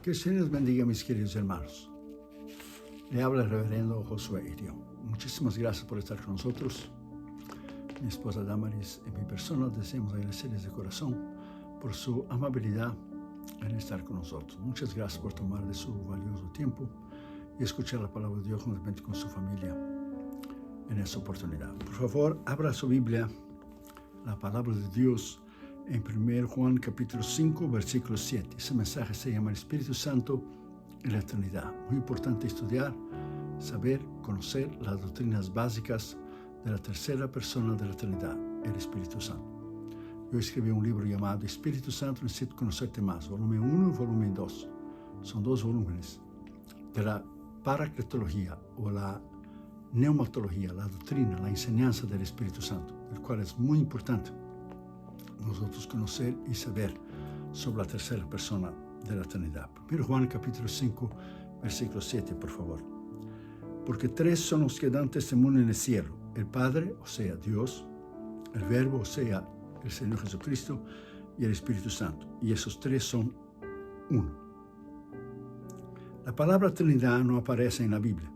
Que el Señor les bendiga, mis queridos hermanos. Le habla el reverendo Josué Irio. Muchísimas gracias por estar con nosotros. Mi esposa Damaris y mi persona deseamos agradecerles de corazón por su amabilidad en estar con nosotros. Muchas gracias por tomar de su valioso tiempo y escuchar la palabra de Dios juntamente con su familia en esta oportunidad. Por favor, abra su Biblia, la palabra de Dios, en 1 Juan capítulo 5, versículo 7. Ese mensaje se llama el Espíritu Santo y la Trinidad. Muy importante estudiar, saber, conocer las doctrinas básicas de la tercera persona de la Trinidad, el Espíritu Santo. Yo escribí un libro llamado Espíritu Santo, necesito conocerte más, volumen 1 y volumen 2. Son 2 volúmenes de la paracletología o la neumatología, la doctrina, la enseñanza del Espíritu Santo, el cual es muy importante nosotros conocer y saber sobre la tercera persona de la Trinidad. 1 Juan capítulo 5, versículo 7, por favor. Porque 3 son los que dan testimonio en el cielo: el Padre, o sea, Dios; el Verbo, o sea, el Señor Jesucristo; y el Espíritu Santo. Y esos 3 son uno. La palabra Trinidad no aparece en la Biblia.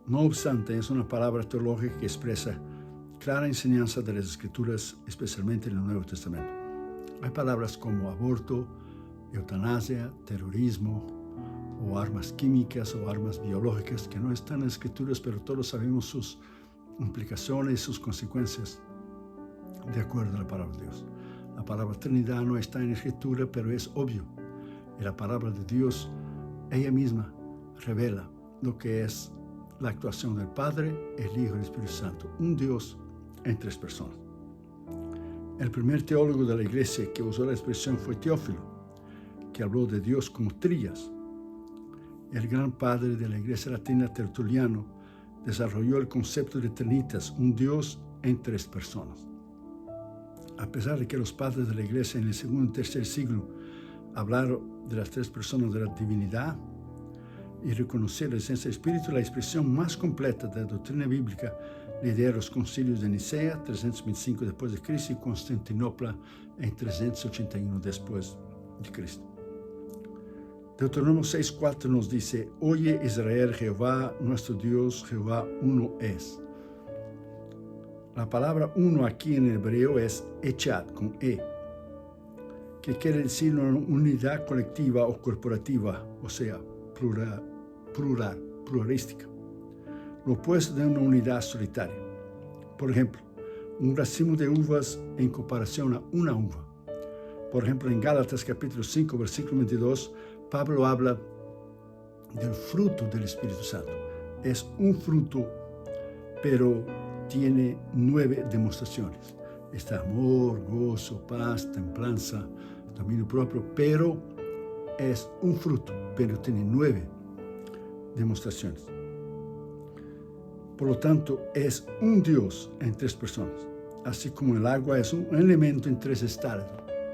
No obstante, es una palabra teológica que expresa clara enseñanza de las Escrituras, especialmente en el Nuevo Testamento. Hay palabras como aborto, eutanasia, terrorismo, o armas químicas o armas biológicas que no están en las Escrituras, pero todos sabemos sus implicaciones y sus consecuencias de acuerdo a la palabra de Dios. La palabra Trinidad no está en la Escritura, pero es obvio. Y la palabra de Dios, ella misma, revela lo que es la actuación del Padre, el Hijo y el Espíritu Santo, un Dios en 3 personas. El primer teólogo de la iglesia que usó la expresión fue Teófilo, que habló de Dios como trías. El gran padre de la iglesia latina, Tertuliano, desarrolló el concepto de trinitas, un Dios en 3 personas. A pesar de que los padres de la iglesia en el segundo y tercer siglo hablaron de las 3 personas de la divinidad y reconocieron la esencia del Espíritu, la expresión más completa de la doctrina bíblica lidera los concilios de Nicea, 325 después de Cristo, y Constantinopla en 381 después de Cristo. Deuteronomio 6:4 nos dice: Oye Israel, Jehová nuestro Dios, Jehová uno es. La palabra uno aquí en hebreo es echad, con e, que quiere decir una unidad colectiva o corporativa, o sea, pluralística. Lo opuesto de una unidad solitaria. Por ejemplo, un racimo de uvas en comparación a una uva. Por ejemplo, en Gálatas capítulo 5, versículo 22, Pablo habla del fruto del Espíritu Santo. Es un fruto, pero tiene 9 demostraciones. Está amor, gozo, paz, templanza, dominio propio, pero es un fruto, pero tiene 9 demostraciones. Por lo tanto, es un Dios en 3 personas, así como el agua es un elemento en 3 estados: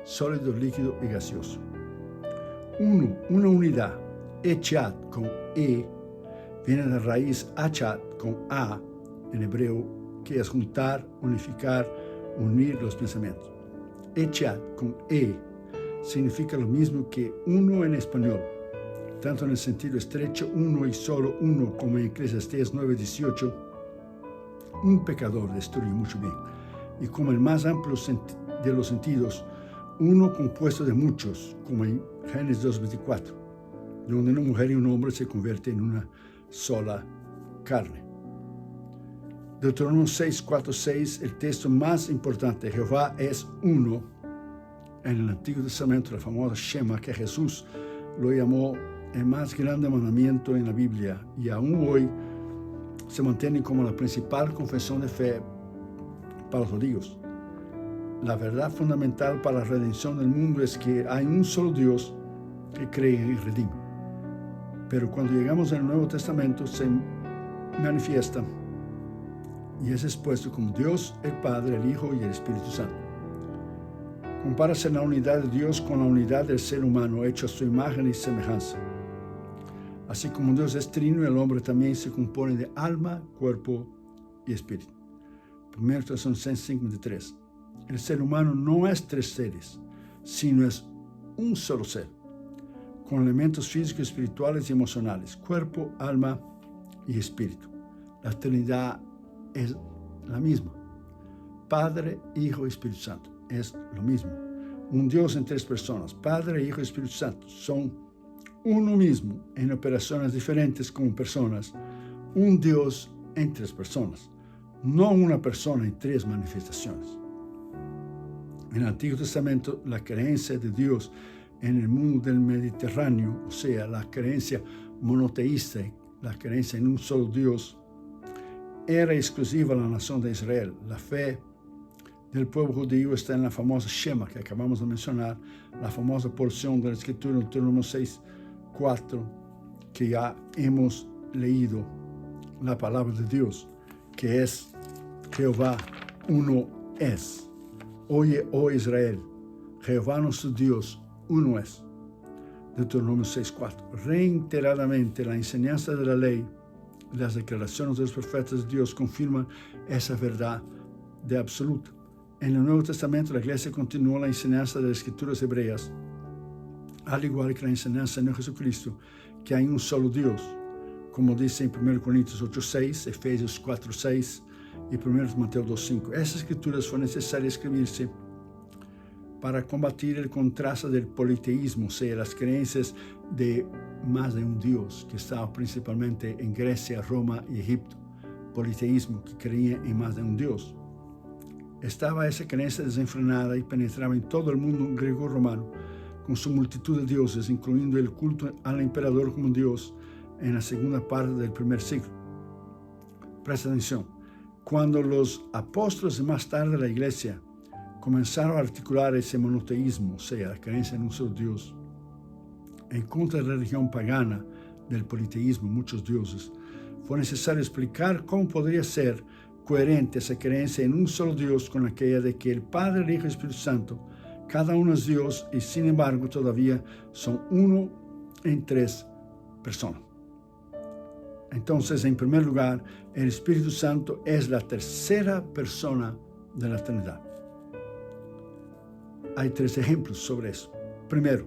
sólido, líquido y gaseoso. Uno, una unidad, echad con e, viene de la raíz achat con a en hebreo, que es juntar, unificar, unir los pensamientos. Echad con e significa lo mismo que uno en español, tanto en el sentido estrecho, uno y solo uno, como en Eclesiastés 9:18, un pecador destruye mucho bien, y como el más amplio de los sentidos, uno compuesto de muchos, como en Génesis 2:24, donde una mujer y un hombre se convierten en una sola carne. Deuteronomio 6:4-6, el texto más importante: Jehová es uno. En el Antiguo Testamento, la famosa Shema, que Jesús lo llamó el más grande mandamiento en la Biblia, y aún hoy se mantiene como la principal confesión de fe para los judíos. La verdad fundamental para la redención del mundo es que hay un solo Dios que cree y redime. Pero cuando llegamos al Nuevo Testamento se manifiesta y es expuesto como Dios, el Padre, el Hijo y el Espíritu Santo. Compárase la unidad de Dios con la unidad del ser humano, hecho a su imagen y semejanza. Así como Dios es trino, el hombre también se compone de alma, cuerpo y espíritu. 1 Tesalonicenses 5:23. El ser humano no es 3 seres, sino es un solo ser, con elementos físicos, espirituales y emocionales, cuerpo, alma y espíritu. La Trinidad es la misma. Padre, Hijo y Espíritu Santo es lo mismo. Un Dios en tres personas, Padre, Hijo y Espíritu Santo, son uno mismo en operaciones diferentes como personas, un Dios en tres personas, no una persona en tres manifestaciones. En el Antiguo Testamento, la creencia de Dios en el mundo del Mediterráneo, o sea, la creencia monoteísta, la creencia en un solo Dios, era exclusiva a la nación de Israel. La fe del pueblo judío está en la famosa Shema que acabamos de mencionar, la famosa porción de la Escritura, Deuteronomio 6:4, que ya hemos leído la palabra de Dios, que es Jehová uno es. Oye, oh Israel, Jehová nuestro Dios uno es. Deuteronomio 6:4. Reiteradamente la enseñanza de la ley y las declaraciones de los profetas de Dios confirman esa verdad de absoluta. En el Nuevo Testamento la Iglesia continúa la enseñanza de las Escrituras hebreas, al igual que la enseñanza en Jesucristo, que hay un solo Dios, como dice en 1 Corintios 8:6, Efesios 4:6 y 1 Mateo 2:5. Esas escrituras fue necesario escribirse para combatir el contraste del politeísmo, o sea, las creencias de más de un Dios, que estaba principalmente en Grecia, Roma y Egipto. Politeísmo, que creía en más de un Dios. Estaba esa creencia desenfrenada y penetraba en todo el mundo griego-romano, con su multitud de dioses, incluyendo el culto al emperador como Dios en la segunda parte del primer siglo. Presta atención. Cuando los apóstoles y más tarde la Iglesia comenzaron a articular ese monoteísmo, o sea, la creencia en un solo Dios, en contra de la religión pagana del politeísmo, muchos dioses, fue necesario explicar cómo podría ser coherente esa creencia en un solo Dios con aquella de que el Padre, el Hijo y el Espíritu Santo, cada uno es Dios y sin embargo todavía son uno en tres personas. Entonces, en primer lugar, el Espíritu Santo es la tercera persona de la Trinidad. Hay tres ejemplos sobre eso. Primero,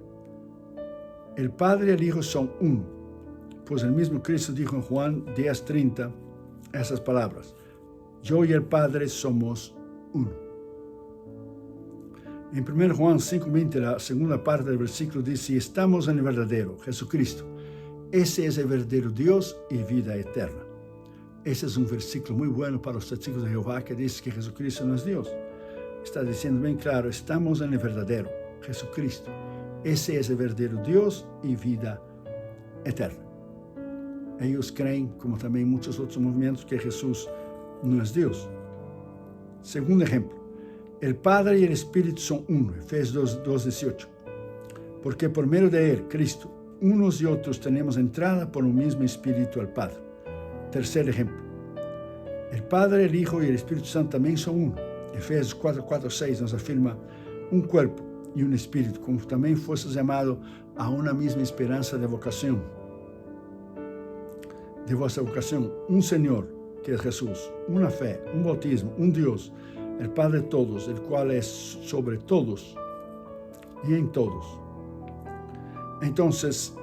el Padre y el Hijo son uno, pues el mismo Cristo dijo en Juan 10:30 esas palabras: yo y el Padre somos uno. En 1 Juan 5:20, la segunda parte del versículo dice: estamos en el verdadero, Jesucristo. Ese es el verdadero Dios y vida eterna. Ese es un versículo muy bueno para los testigos de Jehová que dice que Jesucristo no es Dios. Está diciendo bien claro, estamos en el verdadero, Jesucristo. Ese es el verdadero Dios y vida eterna. Ellos creen, como también muchos otros movimientos, que Jesús no es Dios. Segundo ejemplo, el Padre y el Espíritu son uno, Efesios 2:18. Porque por medio de Él, Cristo, unos y otros tenemos entrada por un mismo Espíritu al Padre. Tercer ejemplo, el Padre, el Hijo y el Espíritu Santo también son uno. Efesios 4:6 nos afirma un cuerpo y un espíritu, como también fuese llamado a una misma esperanza de vocación. De vuestra vocación, un Señor, que es Jesús, una fe, un bautismo, un Dios, el Padre de todos, el cual es sobre todos y en todos. Entonces,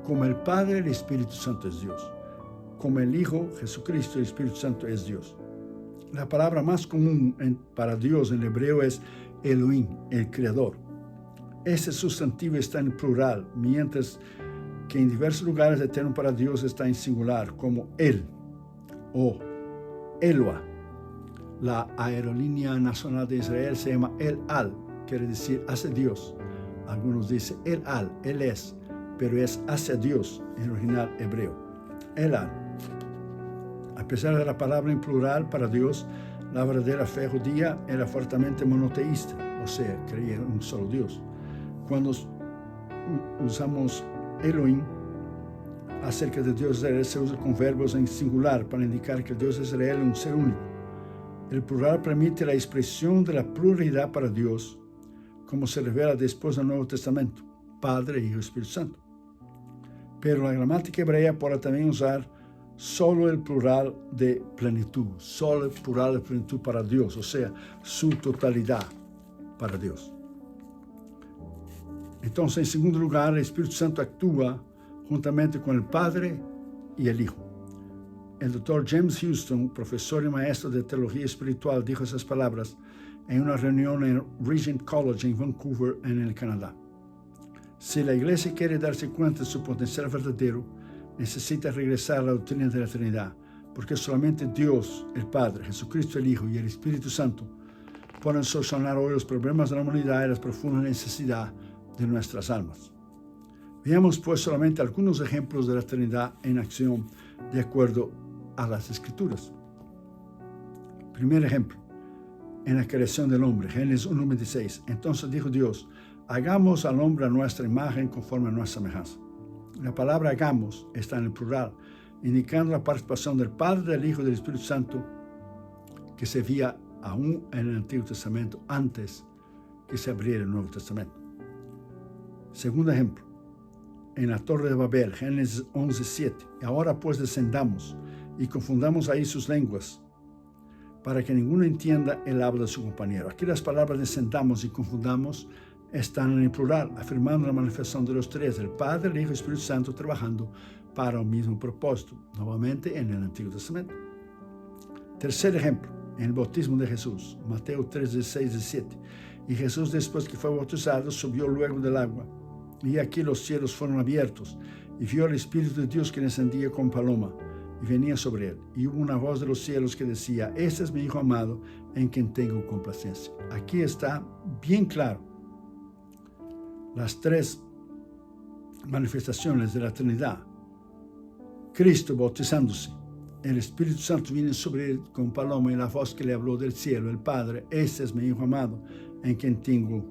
como el Padre, el Espíritu Santo es Dios, como el Hijo, Jesucristo, el Espíritu Santo es Dios. La palabra más común para Dios en hebreo es Elohim, el Creador. Ese sustantivo está en plural, mientras que en diversos lugares el término para Dios está en singular, como Él o Eloah. La aerolínea nacional de Israel se llama El Al, quiere decir hacia Dios. Algunos dicen El Al, Él es, pero es hacia Dios en el original hebreo. El Al. A pesar de la palabra en plural para Dios, la verdadera fe judía era fuertemente monoteísta, o sea, creía en un solo Dios. Cuando usamos Elohim acerca de Dios de Israel, se usa con verbos en singular para indicar que el Dios de Israel es un ser único. El plural permite la expresión de la pluralidad para Dios, como se revela después del Nuevo Testamento, Padre, Hijo y Espíritu Santo. Pero la gramática hebrea puede también usar solo el plural de plenitud, solo el plural de plenitud para Dios, o sea, su totalidad para Dios. Entonces, en segundo lugar, el Espíritu Santo actúa juntamente con el Padre y el Hijo. El doctor James Houston, profesor y maestro de teología espiritual, dijo esas palabras en una reunión en Regent College en Vancouver, en el Canadá. Si la Iglesia quiere darse cuenta de su potencial verdadero, necesita regresar a la doctrina de la Trinidad, porque solamente Dios, el Padre, Jesucristo el Hijo y el Espíritu Santo pueden solucionar hoy los problemas de la humanidad y las profundas necesidades de nuestras almas. Veamos pues solamente algunos ejemplos de la Trinidad en acción de acuerdo a las Escrituras. Primer ejemplo, en la creación del hombre, Génesis 1:26. Entonces dijo Dios: hagamos al hombre a nuestra imagen conforme a nuestra semejanza. La palabra hagamos está en el plural, indicando la participación del Padre, del Hijo y del Espíritu Santo, que se veía aún en el Antiguo Testamento antes que se abriera el Nuevo Testamento. Segundo ejemplo, en la Torre de Babel, Génesis 11:7. Ahora pues descendamos y confundamos ahí sus lenguas, para que ninguno entienda el habla de su compañero. Aquí las palabras descendamos y confundamos están en el plural, afirmando la manifestación de los tres, el Padre, el Hijo y el Espíritu Santo, trabajando para un mismo propósito, nuevamente en el Antiguo Testamento. Tercer ejemplo, en el bautismo de Jesús, Mateo 3:16-17. Y Jesús, después que fue bautizado, subió luego del agua, y aquí los cielos fueron abiertos, y vio al Espíritu de Dios que descendía con paloma, y venía sobre él. Y hubo una voz de los cielos que decía: este es mi Hijo amado, en quien tengo complacencia. Aquí está bien claro las tres manifestaciones de la Trinidad. Cristo bautizándose, el Espíritu Santo viene sobre él con paloma, y la voz que le habló del cielo, el Padre: este es mi Hijo amado, en quien tengo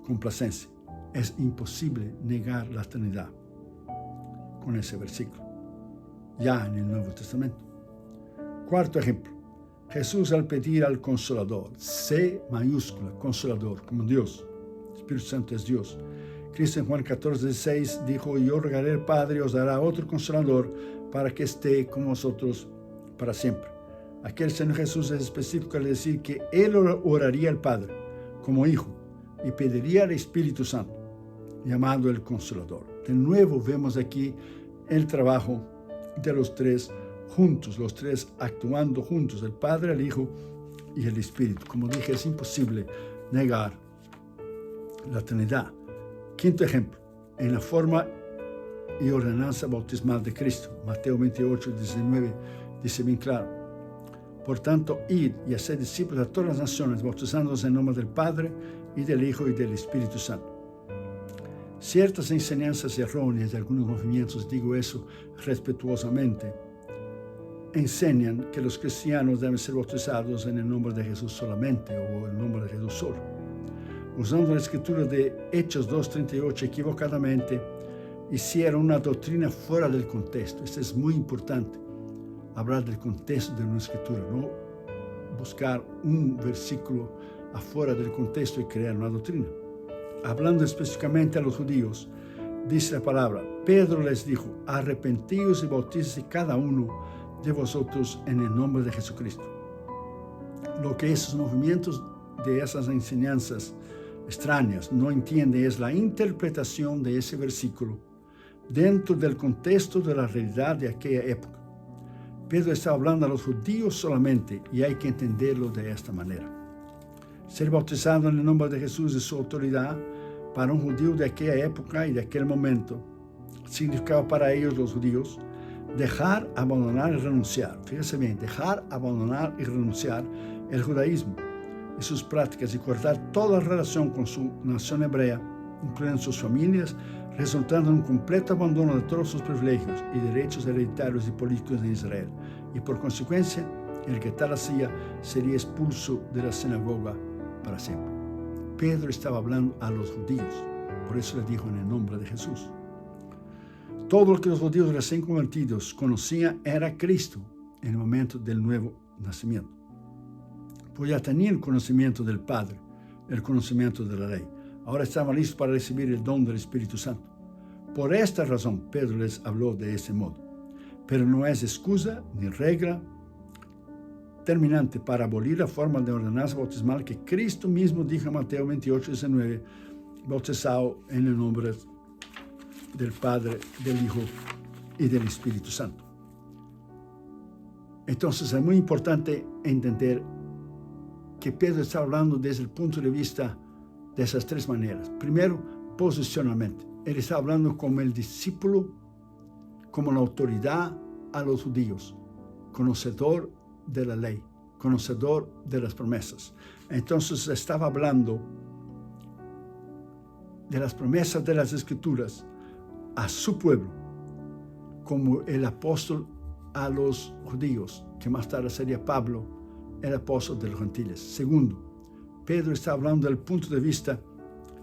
complacencia. Es imposible negar la Trinidad con ese versículo, ya en el Nuevo Testamento. Cuarto ejemplo, Jesús al pedir al Consolador, C mayúscula, Consolador, como Dios, Espíritu Santo es Dios. Cristo en Juan 14:16 dijo: yo rogaré al Padre y os dará otro Consolador para que esté con vosotros para siempre. Aquí el Señor Jesús es específico al decir que Él oraría al Padre como Hijo y pediría al Espíritu Santo, llamado el Consolador. De nuevo vemos aquí el trabajo de los tres juntos, los tres actuando juntos, el Padre, el Hijo y el Espíritu. Como dije, es imposible negar la Trinidad. Quinto ejemplo, en la forma y ordenanza bautismal de Cristo. Mateo 28:19 dice bien claro: por tanto, id y haced discípulos a todas las naciones, bautizándolos en nombre del Padre y del Hijo y del Espíritu Santo. Ciertas enseñanzas erróneas de algunos movimientos, digo eso respetuosamente, enseñan que los cristianos deben ser bautizados en el nombre de Jesús solamente, o el nombre de Jesús solo, usando la escritura de Hechos 2:38 equivocadamente. Hicieron una doctrina fuera del contexto. Esto es muy importante, hablar del contexto de una escritura, no buscar un versículo afuera del contexto y crear una doctrina. Hablando específicamente a los judíos, dice la palabra: Pedro les dijo: arrepentíos y bautícese cada uno de vosotros en el nombre de Jesucristo. Lo que esos movimientos de esas enseñanzas extrañas no entienden es la interpretación de ese versículo dentro del contexto de la realidad de aquella época. Pedro está hablando a los judíos solamente, y hay que entenderlo de esta manera. Ser bautizado en el nombre de Jesús y su autoridad para un judío de aquella época y de aquel momento significaba para ellos, los judíos, dejar, abandonar y renunciar. Fíjense bien, dejar, abandonar y renunciar el judaísmo y sus prácticas, y cortar toda relación con su nación hebrea, incluyendo sus familias, resultando en un completo abandono de todos sus privilegios y derechos hereditarios y políticos de Israel. Y por consecuencia, el que tal hacía sería expulso de la sinagoga para siempre. Pedro estaba hablando a los judíos, por eso le dijo en el nombre de Jesús. Todo lo que los judíos recién convertidos conocían era Cristo en el momento del nuevo nacimiento. Pues ya tenían el conocimiento del Padre, el conocimiento de la ley. Ahora estaban listos para recibir el don del Espíritu Santo. Por esta razón, Pedro les habló de ese modo. Pero no es excusa ni regla terminante para abolir la forma de ordenanza bautismal que Cristo mismo dijo en Mateo 28:19: bautizado en el nombre del Padre, del Hijo y del Espíritu Santo. Entonces es muy importante entender que Pedro está hablando desde el punto de vista de esas tres maneras. Primero, posicionalmente. Él está hablando como el discípulo, como la autoridad a los judíos, conocedor de la ley, conocedor de las promesas. Entonces estaba hablando de las promesas de las Escrituras a su pueblo, como el apóstol a los judíos, que más tarde sería Pablo, el apóstol de los gentiles. Segundo, Pedro está hablando del punto de vista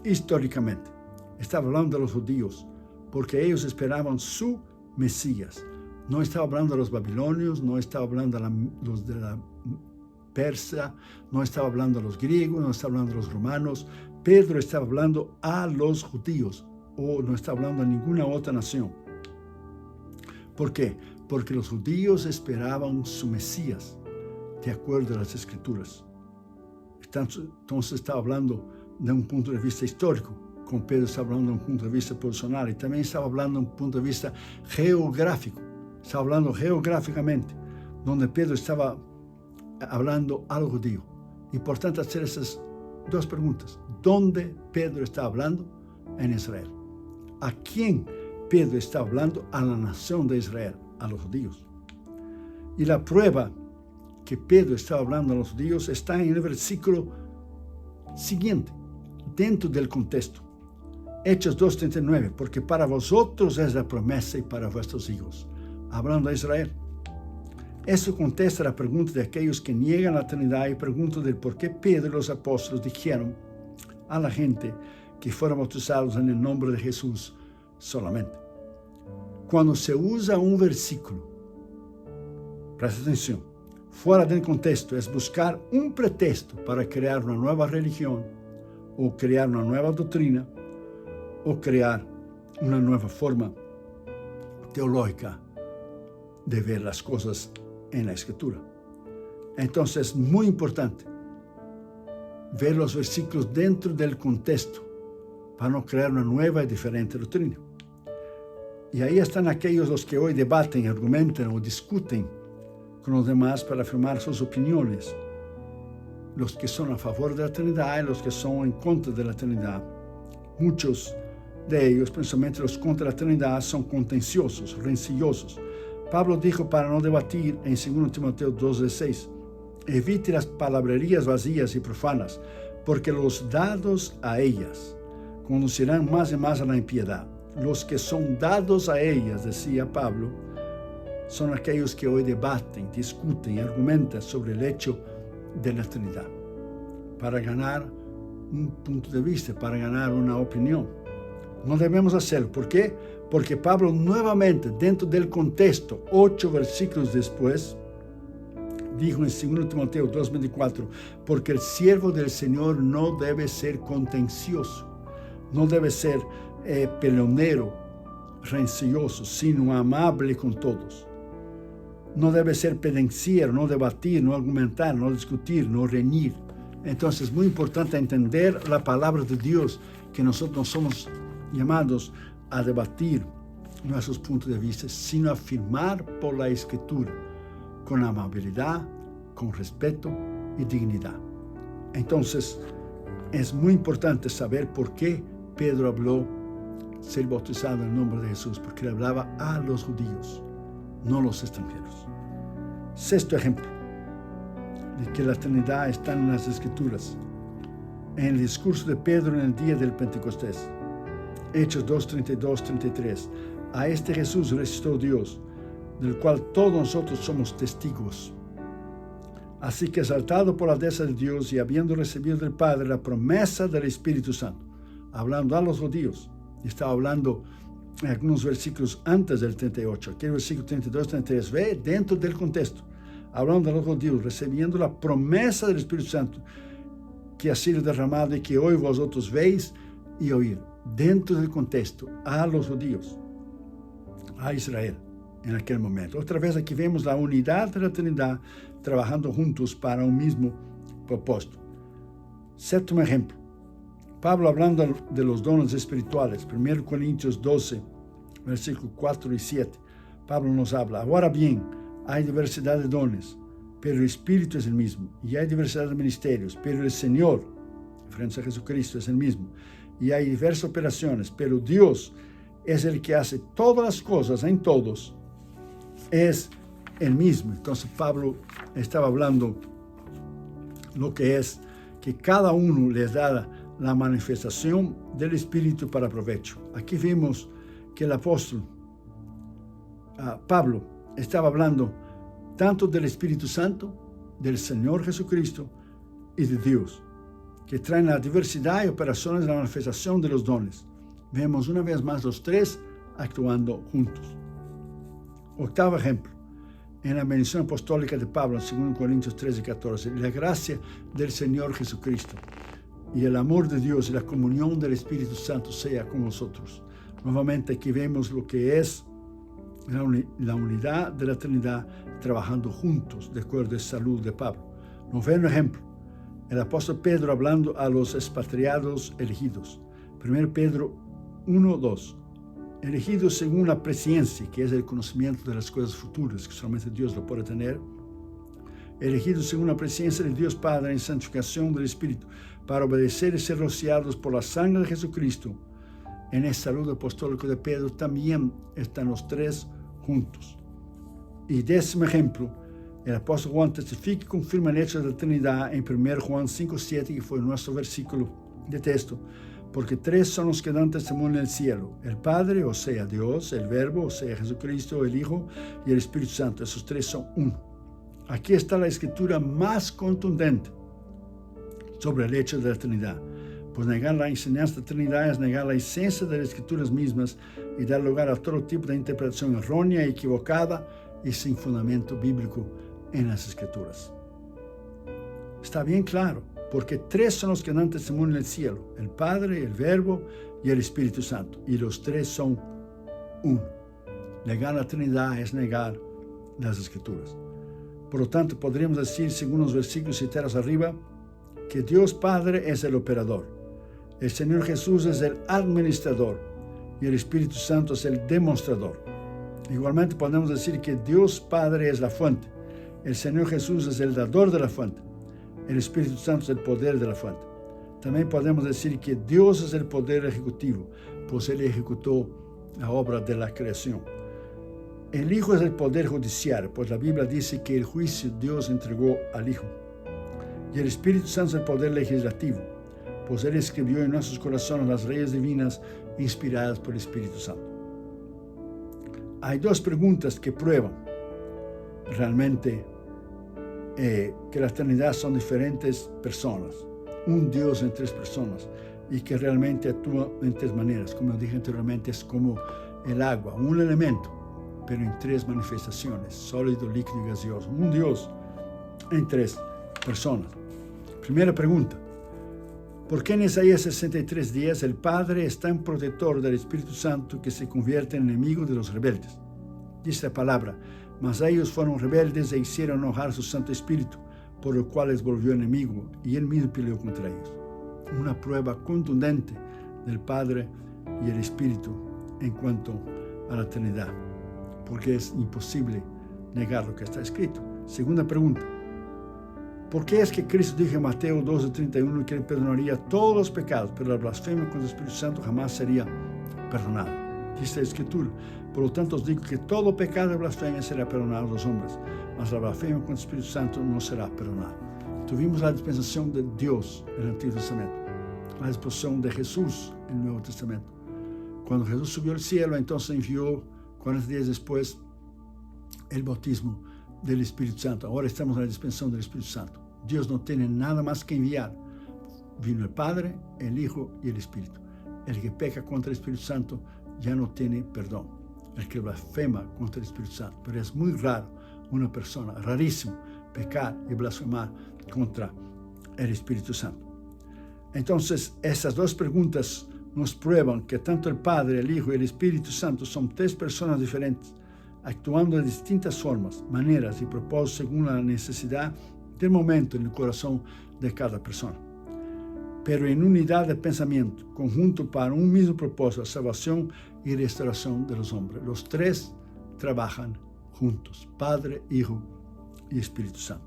históricamente. Está hablando de los judíos, porque ellos esperaban su Mesías. No estaba hablando de los babilonios, no estaba hablando de los de la Persia, no estaba hablando de los griegos, no estaba hablando de los romanos. Pedro estaba hablando a los judíos, o no está hablando a ninguna otra nación. ¿Por qué? Porque los judíos esperaban su Mesías, de acuerdo a las Escrituras. Entonces estaba hablando de un punto de vista histórico, como Pedro está hablando de un punto de vista posicional, y también estaba hablando de un punto de vista geográfico. Estaba hablando geográficamente, donde Pedro estaba hablando al judío. Importante hacer esas dos preguntas. ¿Dónde Pedro está hablando? En Israel. ¿A quién Pedro está hablando? A la nación de Israel, a los judíos. Y la prueba que Pedro estaba hablando a los judíos está en el versículo siguiente, dentro del contexto. Hechos 2:39, porque para vosotros es la promesa y para vuestros hijos. Hablando a Israel. Eso contesta la pregunta de aquellos que niegan la Trinidad y preguntan del por qué Pedro y los apóstoles dijeron a la gente que fueron bautizados en el nombre de Jesús solamente. Cuando se usa un versículo, presta atención, fuera del contexto, es buscar un pretexto para crear una nueva religión o crear una nueva doctrina o crear una nueva forma teológica de ver las cosas en la Escritura. Entonces es muy importante ver los versículos dentro del contexto para no crear una nueva y diferente doctrina. Y ahí están aquellos los que hoy debaten, argumentan o discuten con los demás para afirmar sus opiniones. Los que son a favor de la Trinidad y los que son en contra de la Trinidad. Muchos de ellos, principalmente los contra la Trinidad, son contenciosos, rencillosos. Pablo dijo para no debatir en 2 Timoteo 2:6, evite las palabrerías vacías y profanas, porque los dados a ellas conducirán más y más a la impiedad. Los que son dados a ellas, decía Pablo, son aquellos que hoy debaten, discuten y argumentan sobre el hecho de la Trinidad, para ganar un punto de vista, para ganar una opinión. No debemos hacerlo. ¿Por qué? Porque Pablo nuevamente, dentro del contexto, 8 versículos después, dijo en 2 Timoteo 2:24, porque el siervo del Señor no debe ser contencioso, no debe ser peleonero, rencilloso, sino amable con todos. No debe ser pendenciero, no debatir, no argumentar, no discutir, no reñir. Entonces es muy importante entender la palabra de Dios, que nosotros no somos llamados a debatir nuestros puntos de vista, sino a afirmar por la Escritura, con amabilidad, con respeto y dignidad. Entonces, es muy importante saber por qué Pedro habló ser bautizado en el nombre de Jesús, porque le hablaba a los judíos, no a los extranjeros. Sexto ejemplo de que la Trinidad está en las Escrituras, en el discurso de Pedro en el día del Pentecostés. Hechos 2:32-33. A este Jesús resucitó Dios, del cual todos nosotros somos testigos. Así que, exaltado por la deseo de Dios y habiendo recibido del Padre la promesa del Espíritu Santo, hablando a los judíos, y estaba hablando en algunos versículos antes del 38, aquel versículo 32-33, ve dentro del contexto, hablando a los judíos, recibiendo la promesa del Espíritu Santo, que ha sido derramado y que hoy vosotros veis y oír. Dentro del contexto, a los judíos, a Israel, en aquel momento. Otra vez aquí vemos la unidad de la Trinidad trabajando juntos para un mismo propósito. Séptimo ejemplo, Pablo, hablando de los dones espirituales, 1 Corintios 12, versículos 4 y 7, Pablo nos habla: ahora bien, hay diversidad de dones, pero el Espíritu es el mismo. Y hay diversidad de ministerios, pero el Señor, en referencia a Jesucristo, es el mismo. Y hay diversas operaciones, pero Dios es el que hace todas las cosas en todos. Es el mismo. Entonces Pablo estaba hablando lo que es que cada uno les da la manifestación del Espíritu para provecho. Aquí vimos que el apóstol Pablo estaba hablando tanto del Espíritu Santo, del Señor Jesucristo y de Dios, que traen la diversidad y operaciones de la manifestación de los dones. Vemos una vez más los tres actuando juntos. Octavo ejemplo, en la bendición apostólica de Pablo, en 2 Corintios 13 y 14, la gracia del Señor Jesucristo y el amor de Dios y la comunión del Espíritu Santo sea con nosotros. Nuevamente aquí vemos lo que es la unidad de la Trinidad trabajando juntos, de acuerdo a la salud de Pablo. Noveno ejemplo, el apóstol Pedro hablando a los expatriados elegidos. 1 Pedro 1:2. Elegidos según la presciencia, que es el conocimiento de las cosas futuras, que solamente Dios lo puede tener. Elegidos según la presciencia de Dios Padre en santificación del Espíritu, para obedecer y ser rociados por la sangre de Jesucristo. En el saludo apostólico de Pedro también están los tres juntos. Y décimo ejemplo, el apóstol Juan testifica y confirma el hecho de la Trinidad en 1 Juan 5:7, que fue nuestro versículo de texto. Porque tres son los que dan testimonio en el cielo: el Padre, o sea, Dios; el Verbo, o sea, Jesucristo; el Hijo y el Espíritu Santo. Esos tres son uno. Aquí está la escritura más contundente sobre el hecho de la Trinidad. Pues negar la enseñanza de la Trinidad es negar la esencia de las escrituras mismas y dar lugar a todo tipo de interpretación errónea, equivocada y sin fundamento bíblico en las escrituras. Está bien claro, porque tres son los que dan testimonio en el cielo: el Padre, el Verbo y el Espíritu Santo. Y los tres son uno. Negar la Trinidad es negar las escrituras. Por lo tanto, podríamos decir, según los versículos citados arriba, que Dios Padre es el operador, el Señor Jesús es el administrador y el Espíritu Santo es el demostrador. Igualmente podemos decir que Dios Padre es la fuente, el Señor Jesús es el dador de la fuente, el Espíritu Santo es el poder de la fuente. También podemos decir que Dios es el poder ejecutivo, pues Él ejecutó la obra de la creación. El Hijo es el poder judicial, pues la Biblia dice que el juicio Dios entregó al Hijo. Y el Espíritu Santo es el poder legislativo, pues Él escribió en nuestros corazones las leyes divinas inspiradas por el Espíritu Santo. Hay dos preguntas que prueban realmente que la Trinidad son diferentes personas, un Dios en tres personas, y que realmente actúa en tres maneras. Como dije anteriormente, es como el agua, un elemento, pero en tres manifestaciones: sólido, líquido y gaseoso. Un Dios en tres personas. Primera pregunta: ¿por qué en Isaías 63:10 el Padre es tan protector del Espíritu Santo que se convierte en enemigo de los rebeldes? Dice la palabra: mas ellos fueron rebeldes e hicieron enojar su Santo Espíritu, por lo cual les volvió enemigo, y Él mismo peleó contra ellos. Una prueba contundente del Padre y el Espíritu en cuanto a la Trinidad, porque es imposible negar lo que está escrito. Segunda pregunta: ¿por qué es que Cristo dijo en Mateo 12:31 que Él perdonaría todos los pecados, pero la blasfemia contra el Espíritu Santo jamás sería perdonada? Dice la Escritura: por lo tanto os digo que todo pecado y blasfemia será perdonado a los hombres, mas la blasfemia contra el Espíritu Santo no será perdonada. Tuvimos la dispensación de Dios en el Antiguo Testamento, la dispensación de Jesús en el Nuevo Testamento. Cuando Jesús subió al cielo, entonces envió 40 días después el bautismo del Espíritu Santo. Ahora estamos en la dispensación del Espíritu Santo. Dios no tiene nada más que enviar. Vino el Padre, el Hijo y el Espíritu. El que peca contra el Espíritu Santo ya no tiene perdón. El que blasfema contra el Espíritu Santo. Pero es muy raro una persona, rarísimo, pecar y blasfemar contra el Espíritu Santo. Entonces, esas dos preguntas nos prueban que tanto el Padre, el Hijo y el Espíritu Santo son tres personas diferentes, actuando de distintas formas, maneras y propósitos según la necesidad del momento en el corazón de cada persona. pero en unidad de pensamiento, conjunto para un mismo propósito, salvación y restauración de los hombres. Los tres trabajan juntos, Padre, Hijo y Espíritu Santo.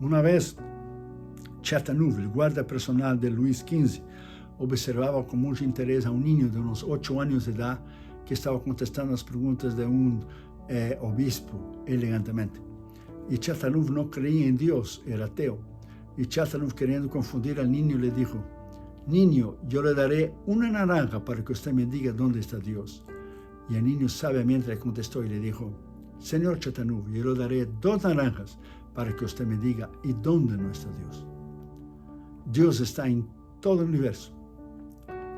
Una vez, Chattanooga, el guardia personal de Luis XV, observaba con mucho interés a un niño de unos 8 años de edad que estaba contestando las preguntas de un obispo elegantemente. Y Chattanooga no creía en Dios, era ateo. Y Chattanooga, queriendo confundir al niño, le dijo: niño, yo le daré una naranja para que usted me diga dónde está Dios. Y el niño sabiamente le contestó y le dijo: Señor Chattanooga, yo le daré 2 naranjas para que usted me diga y dónde no está Dios. Dios está en todo el universo.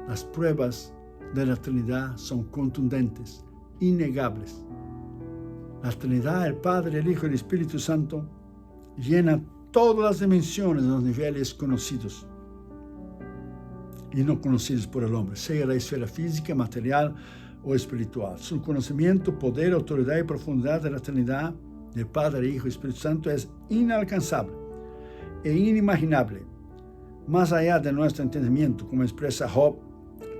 Las pruebas de la Trinidad son contundentes, innegables. La Trinidad, el Padre, el Hijo y el Espíritu Santo, llena todas las dimensiones de los niveles conocidos y no conocidos por el hombre, sea la esfera física, material o espiritual. Su conocimiento, poder, autoridad y profundidad de la Trinidad, del Padre, Hijo y Espíritu Santo, es inalcanzable e inimaginable, más allá de nuestro entendimiento, como expresa Job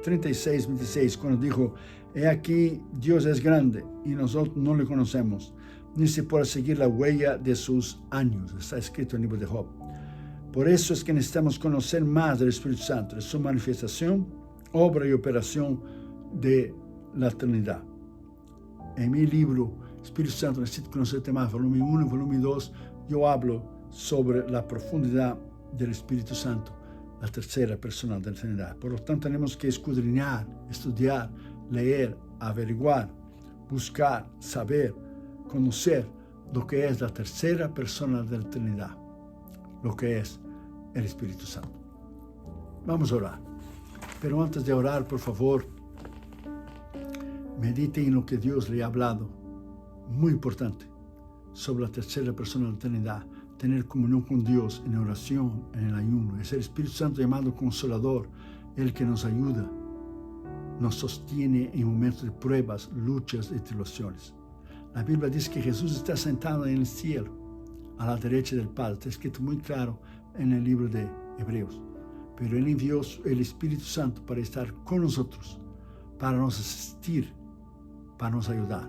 36:26, cuando dijo: he aquí, Dios es grande y nosotros no le conocemos, ni se puede seguir la huella de sus años. Está escrito en el libro de Job. Por eso es que necesitamos conocer más del Espíritu Santo, de su manifestación, obra y operación de la Trinidad. En mi libro Espíritu Santo, necesito conocerte más, volumen 1 y volumen 2, yo hablo sobre la profundidad del Espíritu Santo, la tercera persona de la Trinidad. Por lo tanto, tenemos que escudriñar, estudiar, leer, averiguar, buscar, saber, conocer lo que es la tercera persona de la Trinidad, lo que es el Espíritu Santo. Vamos a orar. Pero antes de orar, por favor, medite en lo que Dios le ha hablado. Muy importante, sobre la tercera persona de la Trinidad. Tener comunión con Dios en oración, en el ayuno. Es el Espíritu Santo llamado Consolador, el que nos ayuda, nos sostiene en momentos de pruebas, luchas y tribulaciones. La Biblia dice que Jesús está sentado en el cielo, a la derecha del Padre. Está escrito muy claro en el libro de Hebreos. Pero Él envió el Espíritu Santo para estar con nosotros, para nos asistir, para nos ayudar.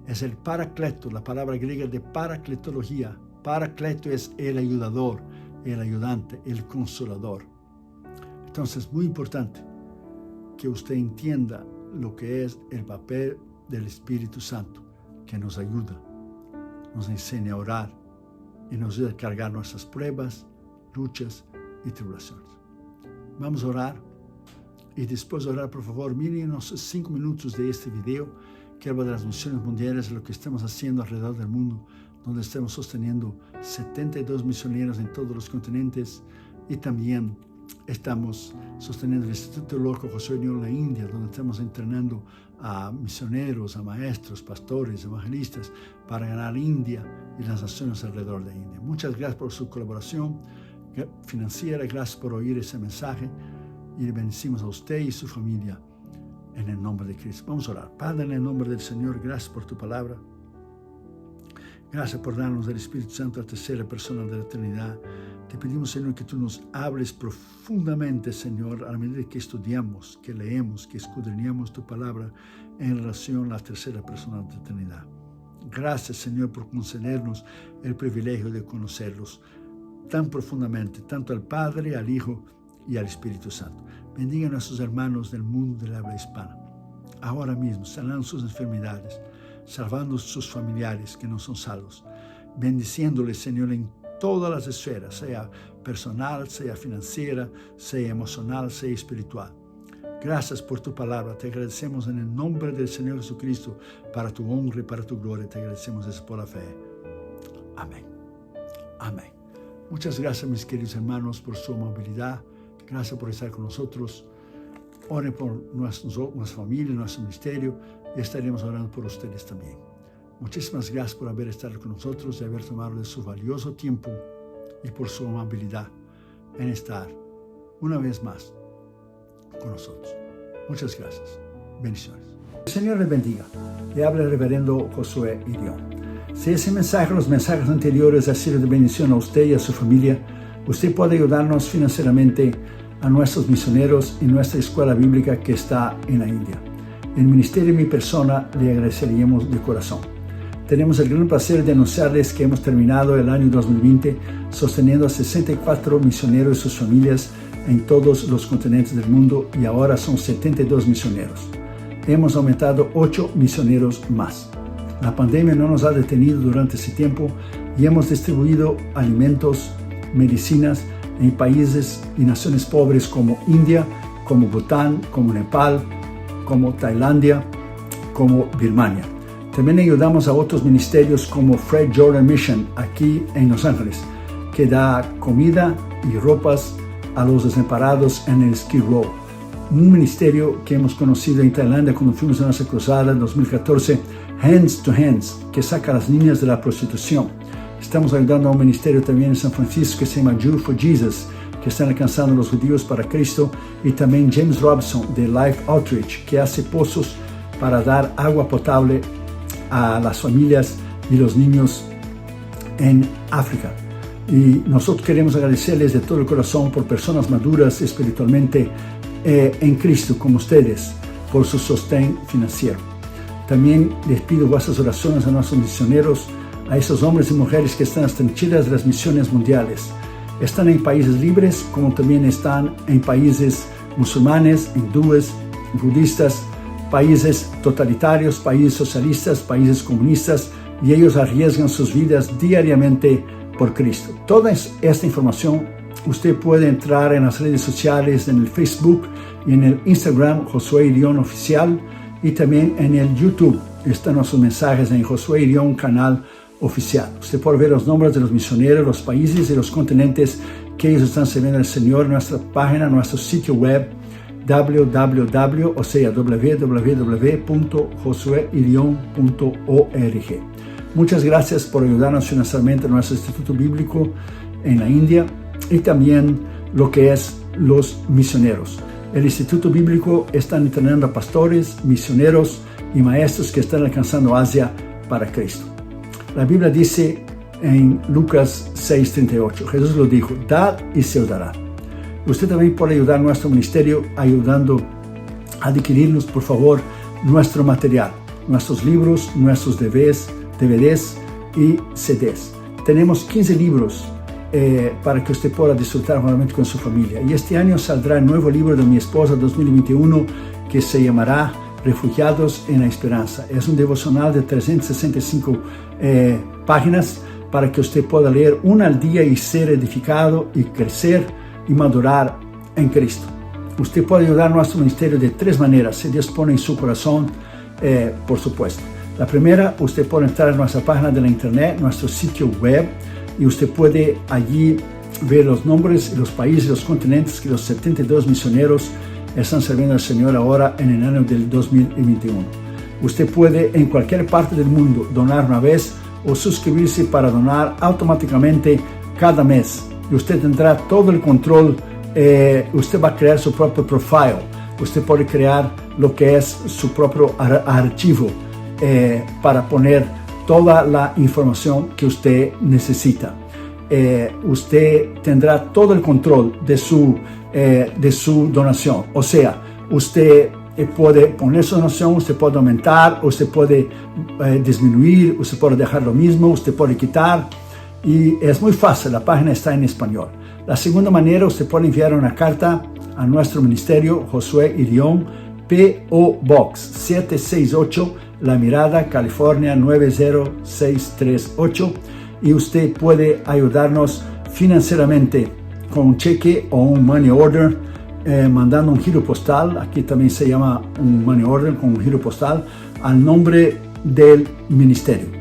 Es el Paracleto, la palabra griega de paracletología. Paracleto es el ayudador, el ayudante, el consolador. Entonces es muy importante que usted entienda lo que es el papel del Espíritu Santo, que nos ayuda, nos enseña a orar y nos ayuda a cargar nuestras pruebas, luchas y tribulaciones. Vamos a orar y después de orar, por favor, miren los 5 minutos de este video que habla de las misiones mundiales, de lo que estamos haciendo alrededor del mundo, donde estamos sosteniendo 72 misioneros en todos los continentes, y también estamos sosteniendo el Instituto Teológico José Unión en la India, donde estamos entrenando a misioneros, a maestros, pastores, evangelistas para ganar India y las naciones alrededor de India. Muchas gracias por su colaboración financiera, gracias por oír ese mensaje y le bendecimos a usted y su familia en el nombre de Cristo. Vamos a orar. Padre, en el nombre del Señor, gracias por tu palabra. Gracias por darnos el Espíritu Santo, la tercera persona de la Trinidad. Te pedimos, Señor, que tú nos hables profundamente, Señor, a la medida que estudiamos, que leemos, que escudriñamos tu palabra en relación a la tercera persona de la Trinidad. Gracias, Señor, por concedernos el privilegio de conocerlos tan profundamente, tanto al Padre, al Hijo y al Espíritu Santo. Bendiga a nuestros hermanos del mundo del habla hispana. Ahora mismo, sanando sus enfermedades, salvando sus familiares que no son salvos, bendiciéndoles, Señor, en todas las esferas, sea personal, sea financiera, sea emocional, sea espiritual. Gracias por tu palabra. Te agradecemos en el nombre del Señor Jesucristo, para tu honra y para tu gloria. Te agradecemos eso por la fe. Amén. Amén. Muchas gracias, mis queridos hermanos, por su amabilidad. Gracias por estar con nosotros. Oren por nuestra familia, nuestro ministerio, y estaremos orando por ustedes también. Muchísimas gracias por haber estado con nosotros y haber tomado de su valioso tiempo y por su amabilidad en estar una vez más con nosotros. Muchas gracias. Bendiciones. El Señor les bendiga. Le habla el reverendo Josué Irión. Si ese mensaje, los mensajes anteriores, ha sido de bendición a usted y a su familia, usted puede ayudarnos financieramente a nuestros misioneros en nuestra escuela bíblica que está en la India. En el ministerio de mi persona le agradeceríamos de corazón. Tenemos el gran placer de anunciarles que hemos terminado el año 2020 sosteniendo a 64 misioneros y sus familias en todos los continentes del mundo y ahora son 72 misioneros. Hemos aumentado 8 misioneros más. La pandemia no nos ha detenido durante ese tiempo y hemos distribuido alimentos, medicinas en países y naciones pobres como India, como Bután, como Nepal, como Tailandia, como Birmania. También ayudamos a otros ministerios como Fred Jordan Mission aquí en Los Ángeles, que da comida y ropas a los desamparados en el Skid Row. Un ministerio que hemos conocido en Tailandia cuando fuimos a nuestra cruzada en 2014, Hands to Hands, que saca a las niñas de la prostitución. Estamos ayudando a un ministerio también en San Francisco que se llama Jew for Jesus, que están alcanzando a los judíos para Cristo, y también James Robson de Life Outreach, que hace pozos para dar agua potable a las familias y los niños en África. Y nosotros queremos agradecerles de todo el corazón por personas maduras espiritualmente en Cristo como ustedes, por su sostén financiero. También les pido vuestras oraciones a nuestros misioneros, a esos hombres y mujeres que están en las trincheras de las misiones mundiales. Están en países libres como también están en países musulmanes, hindúes, budistas, países totalitarios, países socialistas, países comunistas, y ellos arriesgan sus vidas diariamente por Cristo. Toda esta información usted puede entrar en las redes sociales, en el Facebook y en el Instagram Josué Irión Oficial, y también en el YouTube están nuestros mensajes en Josué Irión Canal Oficial. Usted puede ver los nombres de los misioneros, los países y los continentes que ellos están sirviendo al Señor en nuestra página, nuestro sitio web www.josueirion.org. Muchas gracias por ayudarnos financieramente en nuestro Instituto Bíblico en la India y también lo que es los misioneros. El Instituto Bíblico está entrenando a pastores, misioneros y maestros que están alcanzando Asia para Cristo. La Biblia dice en Lucas 6:38, Jesús lo dijo: dad y se os dará. Usted también puede ayudar a nuestro ministerio ayudando a adquirirnos, por favor, nuestro material, nuestros libros, nuestros DVDs y CDs. Tenemos 15 libros para que usted pueda disfrutar nuevamente con su familia. Y este año saldrá el nuevo libro de mi esposa 2021 que se llamará Refugiados en la Esperanza. Es un devocional de 365 páginas para que usted pueda leer una al día y ser edificado y crecer y madurar en Cristo. Usted puede ayudar a nuestro ministerio de 3 maneras, si Dios pone en su corazón, por supuesto. La primera, usted puede entrar a nuestra página de la internet, nuestro sitio web, y usted puede allí ver los nombres, los países y los continentes que los 72 misioneros están sirviendo al Señor ahora en el año del 2021. Usted puede en cualquier parte del mundo donar una vez o suscribirse para donar automáticamente cada mes. Y usted tendrá todo el control. Usted va a crear su propio profile. Usted puede crear lo que es su propio archivo para poner toda la información que usted necesita. Usted tendrá todo el control de su donación. O sea, usted puede poner su donación, usted puede aumentar, usted puede disminuir, usted puede dejar lo mismo, usted puede quitar. Y es muy fácil, la página está en español. La segunda manera, usted puede enviar una carta a nuestro ministerio, Josué Irión, P.O. Box 768, La Mirada, California 90638, y usted puede ayudarnos financieramente con un cheque o un money order, mandando un giro postal. Aquí también se llama un money order con un giro postal al nombre del ministerio.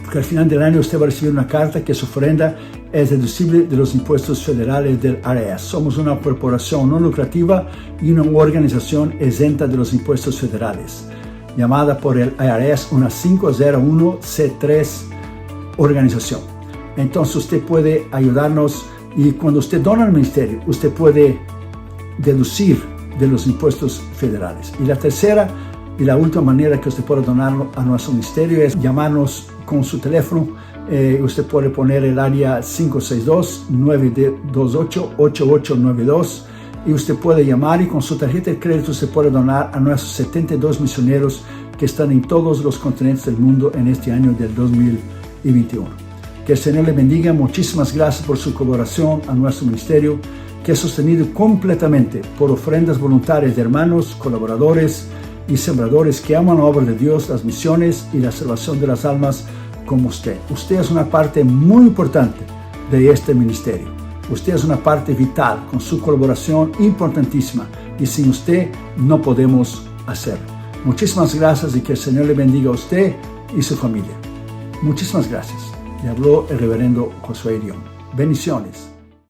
Porque al final del año usted va a recibir una carta que su ofrenda es deducible de los impuestos federales del IRS. Somos una corporación no lucrativa y una organización exenta de los impuestos federales, llamada por el IRS una 501c3 organización. Entonces usted puede ayudarnos, y cuando usted dona al ministerio, usted puede deducir de los impuestos federales. Y la tercera y la última manera que usted puede donar a nuestro ministerio es llamarnos con su teléfono. Usted puede poner el área 562-928-8892 y usted puede llamar y con su tarjeta de crédito se puede donar a nuestros 72 misioneros que están en todos los continentes del mundo en este año del 2021. Que el Señor le bendiga. Muchísimas gracias por su colaboración a nuestro ministerio, que es sostenido completamente por ofrendas voluntarias de hermanos, colaboradores y sembradores que aman la obra de Dios, las misiones y la salvación de las almas como usted. Usted es una parte muy importante de este ministerio. Usted es una parte vital con su colaboración importantísima y sin usted no podemos hacerlo. Muchísimas gracias y que el Señor le bendiga a usted y su familia. Muchísimas gracias. Le habló el reverendo Josué Irión. Bendiciones.